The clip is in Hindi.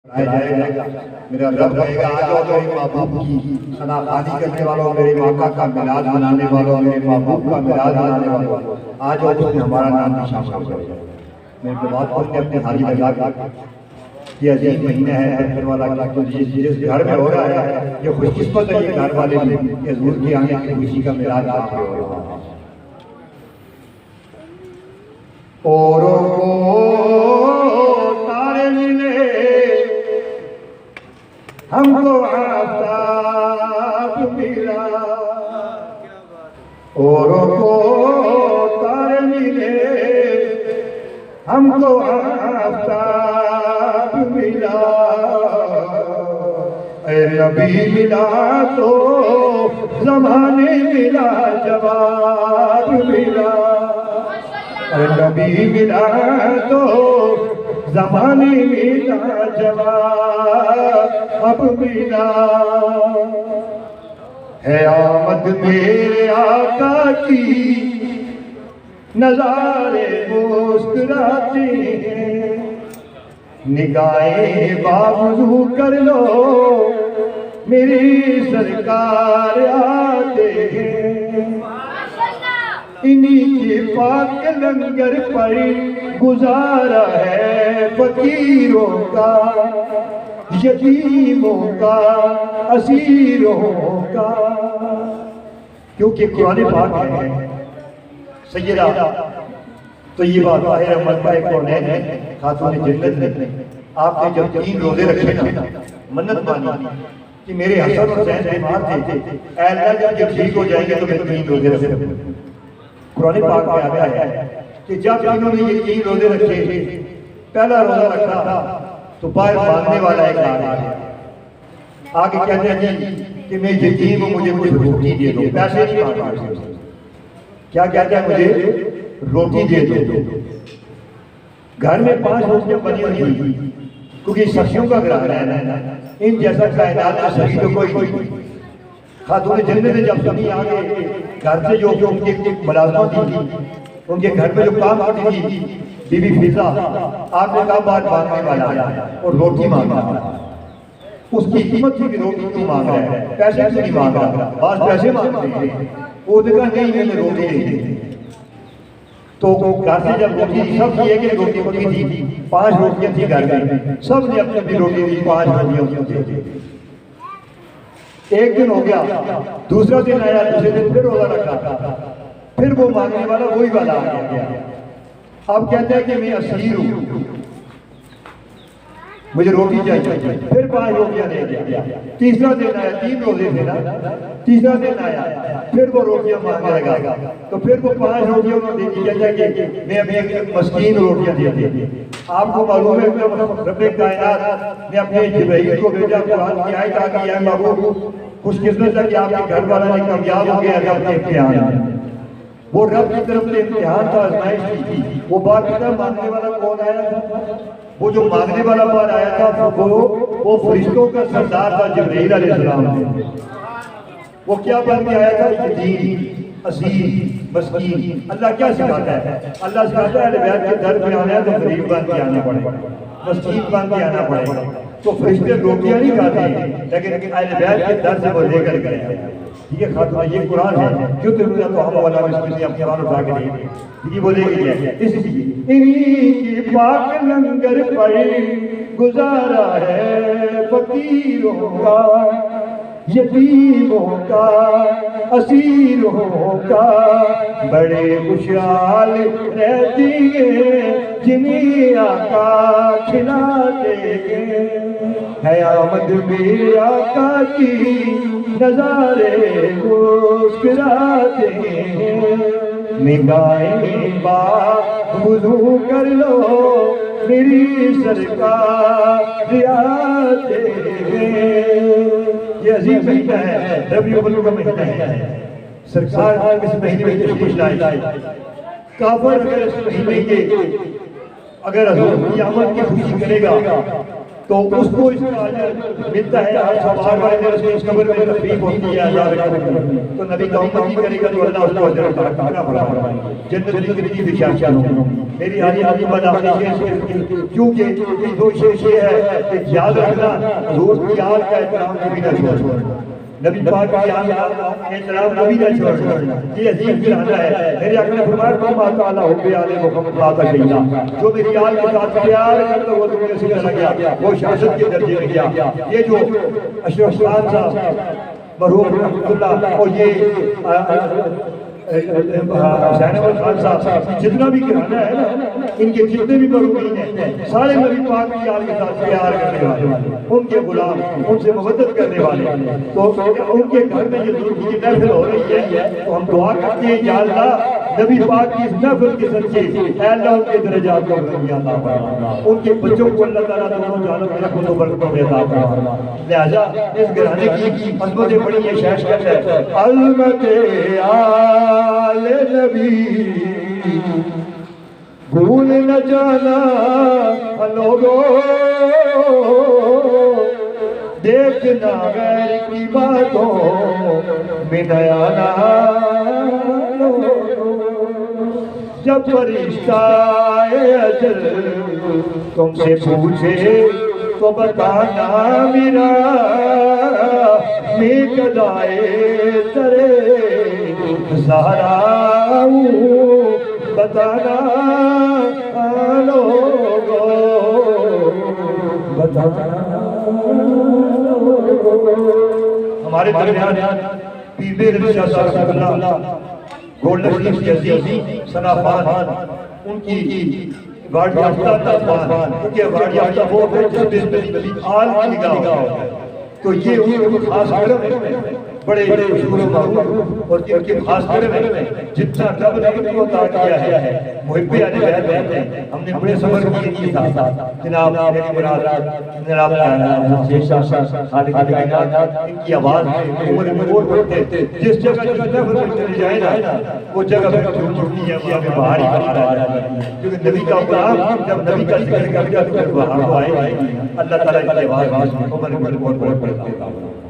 जाएगा। मेरा रब कहेगा आ जाओ मेरे महबूब की शनाख्ती करने वालों, मेरे माका का मिलाद मनाने वालों, मेरे महबूब का मिलाद मनाने वालों, आ जाओ उसमें हमारा नाम भी शामिल हो जाएगा। मेरे बात को अपनी हारी लगा कि अजीब महीना है फिर वाला क्या तो जिस घर में हो रहा है ये खुशकिस्मत है ये घर वाले ये हजूर की आने की खुशी का मिलाद आप हो रहा है। औरों को तारे मिले हमको आफताब मिला, औरों को तारे मिले हमको आफताब मिला, ऐ नबी मिला तो ज़माने मिला जवाब मिला, ऐ नबी मिला तो ज़माने मिला जवाब मिला। है आमद मेरे आका की नज़ारे मुस्कुराते हैं, निगाहें बावजू कर लो मेरी सरकार आते हैं, इन्हीं के पाक लंगर पर गुजारा है फकीरों का, यतीमों का, असीरों का। क्योंकि कुरान पाक है सैयदा तय्यबा ताहिरा मलका कौनैन है खातून जन्नत ने आपने जब 3 रोजे रखे ना मन्नत मानी कि मेरे हसन और हुसैन बीमार थे, ऐ अल्लाह जब ठीक हो जाएंगे तो मैं 3 रोजे रखूंगा। कुरान पाक में आता है कि जब इन्होंने ये 3 रोजे रखे, पहला रोजा रखा तो बाहर मांगने वाला एक आ गया, आगे कहते हैं कि मैं यतीम हूं मुझे कुछ रोटी दे दो, पैसे नहीं मांगते, क्या कहते हैं मुझे रोटी दे दो। घर में 5 रोटियां बनी हुई थी क्योंकि सखियों का घर रहना है, इन जैसा कायनात में सही तो कोई नहीं। खातून जन्नत ने जब सभी आ गए घर से जो उनके मुलाजमत थी उनके घर में जो काम करती थी बीबी फिजा, आपने कहा बात मांगने वाला और रोटी मांग रहा, उसकी कीमत थी कि रोटी क्यों मांग रहा है, पैसे क्यों नहीं मांग रहा, बात पैसे मांगते हैं, वो देखा नहीं मैंने रोटी नहीं। तो घर से जब रोटी सब किए कि रोटी बनी थी, 5 रोटियां थी घर में, सब ने अपनी अपनी रोटी दी, 5 रोटियां दी। एक दिन हो गया, दूसरा दिन आया, दूसरे दिन फिर रोजा रखा, फिर वो मांगने वाला वही वाला आ गया। अब कहते हैं कि मैं असीर हूं मुझे रोटी चाहिए, फिर 5 रोटियां दे दिया। तीसरा दिन आया, 3 रोजे थे ना, तीसरा दिन आया फिर वो रोटियां मांगने लगा, तो फिर वो 5 रोटियां उन्होंने दे दी। कहता है कि मैं अभी एक मस्कीन रोटियां दे दी। आपको मालूम है कि रब्बे कायनात ने अपने जिब्रील को भेजा, कुरान की आयत आ गई है बाबू खुशकिस्मत है कि आपके घर वाला ने कामयाब हो गया रब के इम्तिहान में। वो रब की तरफ से इम्तिहान था, आजमाइश थी। वो बात पता मांगने वाला कौन आया था? वो जो मांगने वाला बार आया था वो फरिश्तों का सरदार था जिब्रील अलैहिस्सलाम। वो क्या बन के आया था? यतीम, असीर, मस्कीन। अल्लाह क्या सिखाता है? अल्लाह सिखाता है बैठ के दर पे आना है तो गरीब बन के आना पड़ेगा, मस्कीन बन के आना पड़ेगा। तो फरिश्ते रोटियां नहीं खाते लेकिन बैठ के दर से वो लेकर गए। ठीक है खातून, ये कुरान है, क्यों तुमने तो हम वाला इसमें हम कुरान उठा के दिए, ये बोलेगी है इसलिए इन्हीं की पाक लंगर पर गुजारा है फकीरों का, यतीमों का, असीरों का। बड़े खुशहाल रहती है जिन्हें आका खिलाते है आमद मेरे आका की नजारे मुस्कुराते हैं, निगाहें बावजू कर लो मेरी सरकार आते हैं। ये अजीब महीना है, रबी अव्वल का महीना है। सरकार इस महीने में तशरीफ लाए, काफिर अगर इस महीने के अगर हजूर की आमद की खुशी करेगा तो उसको इसका मिलता है 860 वाले दिन उसकी इस कब्र में तकलीफ होती है आजाद तो नबी का उम्मत करेगा तो अल्लाह उसको अजर अता फरमाएगा जन्नत की जिंदगी भी क्या क्या मेरी हाजी बात आपने क्योंकि ये दो शेर है कि याद रखना हुजूर की याद का एहतराम कभी ना छोड़ना नबी पाक की याद का एहतराम कभी ना छोड़ना ये अजीब घराना है मेरे आका ने फरमाया तुम ताला हो पे आले मोहम्मद का शहीदा जो मेरी याद के साथ प्यार करता वो दुनिया से चला गया वो शहादत के दर्जे में गया ये जो अशरफ खान साहब मरहूम रहमतुल्लाह और ये हुसैन अहमद खान साहब जितना भी घराना है ना इनके जितने भी मरहूमीन हैं सारे नबी पाक की याद के साथ प्यार करने वाले उनके गुलाम उनसे मोहब्बत करने वाले तो उनके घर में जो महफिल हो रही है तो हम दुआ करते हैं या अल्लाह नबी पाक की इस महफिल के सच्चे अल्लाह उनके दर्जात को बुलंदियां अता फरमा उनके बच्चों को अल्लाह ताला दोनों जानों में रखो तो बरकतों में अता फरमा लिहाजा इस घराने की अज़मत बड़ी है शेष कहता है अलमते आले नबी भूल न जाना लोगों देखना गैर की बातों में नया ना जब फरिश्ता अजल तुमसे पूछे तो बताना मेरा मैं कदाए तरे सहारा बताना लोगो बताना हमारे दरमियान पीर रजा साहब गोल्डन शरीफ के अजीज सना खान उनकी वार्ड याफ्ता उनके वार्ड याफ्ता वो है जिसमें आल की निगाह तो ये उनके खास करम है बड़े मशहूर और इनके खास करम है जितना रब ने इनको अता किया है मुहिब्बे अहले बैत हैं हमने बड़े सबर किए जनाब मेरी मुराद जनाब शेख साहब खालिद कायनात इनकी आवाज उम्र में और बढ़ते जिस जगह जिस लेवल पर चले जाए ना वो जगह पे छूटती है वहां पे बाहर ही बाहर आ जाती है क्योंकि नबी का कलाम जब नबी का जिक्र कर दिया तो बाहर आए अल्लाह ताला की आवाज उम्र में बहुत बढ़ता है